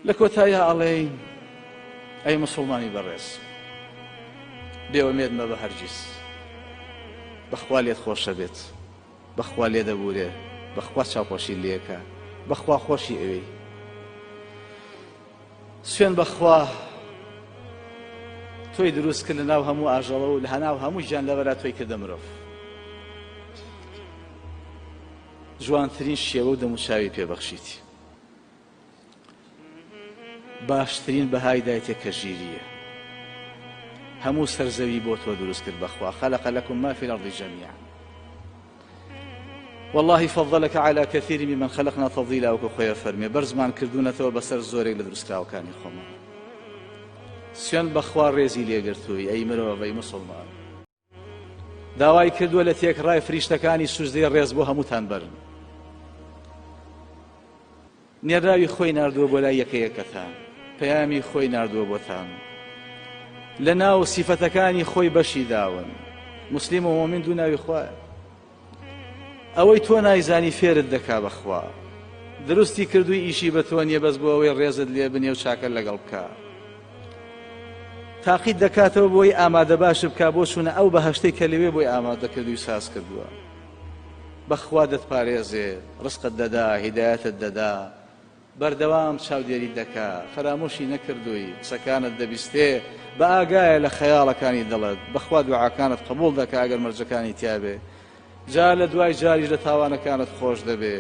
لە کۆتاییە ئەڵێین ئەی مسڵمانی بەڕێز، بێوەمێد مەبە هەرگیز، بەخوا لێت خۆشە بێت، بەخوا لێ دەبورێ، بەخوا چاوپۆشی لێکە، بەخوا خۆشی ئەوەی. سوێن بەخوا تۆی دروست کرد لە ناو هەموو ئاژەڵە و لە هەناو هەموو ژیان لەبەرا تۆی کردە مرۆڤ. جوانترین شێوە و دەموچاوی پێبەخشیتی، باشترین بەهای دایتێک کە ژیریە. هەموو سەرزەوی بۆ تۆ دروست کرد بەخوا. خەلەق لەکم ما فی الأرض جەمیعا. والله فضلك على كثير ممن خلقنا تفضيلا وكو خويا فرمي برزمان كردونەتەوە بەسەر زۆرێک لە دروستکراوەکانی خۆمان. سوێن بەخوا ڕێزی لێگرتووی ئەی مرۆڤەی مسڵمان. داوای کردووە لە تێکڕای فریشتەکانی سوژدەی ڕێز بۆ هەمووتان بەرن. نێراوی خۆی ناردووە بۆ لای یەکەیەکەتان، پەیامی خۆی ناردووە بۆتان، لە ناو سیفەتەکانی خۆی بەشی داون. موسلیم و مؤمن دوو ناوی خوایە. ئەوەی تۆ نایزانی فێرت دەکا بەخوا. دروستی کردووی ئیشی بە تۆ نییە بەس بۆ ئەوەی ڕێزت لێ بنێ و چاکە لەگەڵ بکە. تاقید دەکاتەوە بۆی ئامادە باش بکە بۆ چوونە ئەو بەهەشتەی کە لەوێ بۆی ئامادە کردووی ساز کردووە. بەخوا دەتپارێزێ، ڕزقت دەدا، هیدایەتت دەدا، بەردەوام چاودێری دەکا، خەرامۆشی نەکردووی، قسەکانت دەبیستێ، بە ئاگایە لە خەیاڵەکانی دڵت. بەخوا دوعاکانت قبوڵ دەکا ئەگەر مەرجەکانی تیابێ. جا لە دوای جاریش لە تاوانەکانت خۆش دەبێ.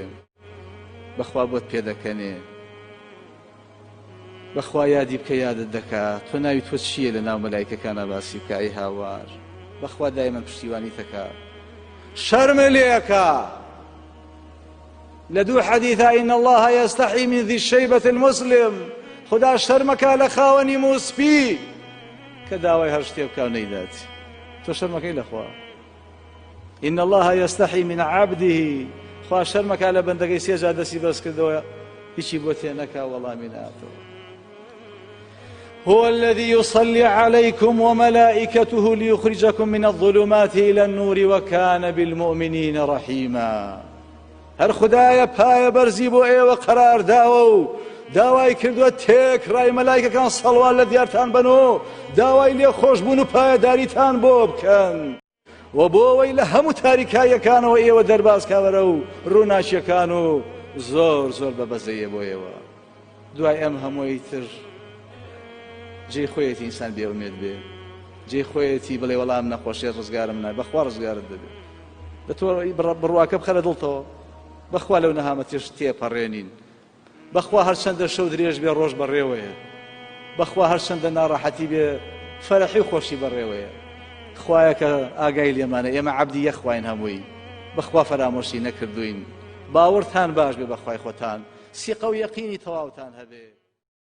بەخوا بۆت پێدەکەنێ. بەخوا یادی بکە یادت دەکات تۆ ناوی تۆ چییە لە ناو مەلایکەکانە باسی بکە ئەی هاوار. بەخوا دایمەن پشتیوانی تەکا. شەرمە لێەکە. لە دوو حەدیثە ئین الله یەستەحی من ذی الشەیبەة المسلم. خدا شەرمەکە لە خاوەنی موسپی کە داوای هەر شتێ بکە و نەیداتی. تۆ شەرمەکەی لەخوا. إن الله يستحي من عبده. خوا شەرمەکە لە بەندەکەی سێجا دەستی بەرز کردەوە هیچی بۆ تێنەکا وەڵامی ناتەوە. هو الذي يصلي عليكم وملائكته ليخرجكم من الظلمات إلى النور وكان بالمؤمنين رحيما. هەر خدایە پایە بەرزی بۆ ئێوە قەرار داوە و داوای کردووە تێکڕای مەلایکەکان سەڵوات لە دیارتان بنەوە، داوای لێ خۆشبوون و پایەداریتان بۆ بکەن و بۆ ئەوەی لە هەموو تاریکایەکانەوە ئێوە دەرباز کاوەرە و ڕووناچیەکان و زۆر زۆر بەبەزەیە بۆ ئێوە. دوای ئەم هەمووی تر جێی خۆیەتی ئینسان بێومێت بێ، جێی خۆیەتی بڵێ وەڵام نەخۆشیە ڕزگارم نای، بەخوا ڕزگارت دەبێت. بە تۆ بڕواکە بخەرە دڵتەوە، بەخوا لەو نەهامەتیش تێپەڕێنین. بەخوا هەرچەندە شەو درێژ بێ ڕۆژ بەڕێوەیە، بەخوا هەرچەندە ناڕەحەتی بێ فەرەحی و خۆشی بەڕێوەیە. خوایە کە ئاگای لێمانە، ئێمە عەبدی یەخواین هەمووی، بەخوا فەرامۆشی نەکردوین. باوەڕتان باش بێ بەخوای خۆتان، سیقە و یەقینی تەواوتان هەبێ.